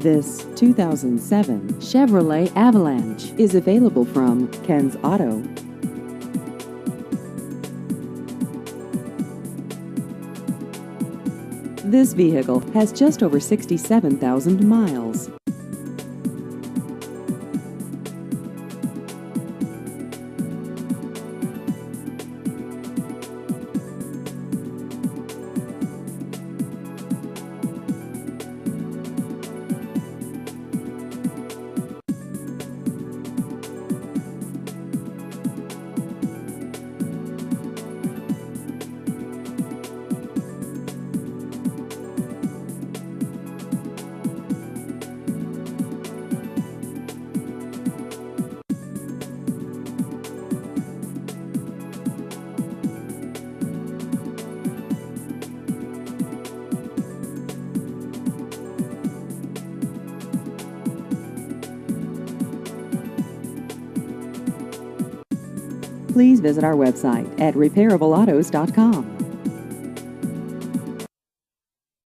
This 2007 Chevrolet Avalanche is available from Ken's Auto. This vehicle has just over 67,000 miles. Please visit our website at repairableautos.com.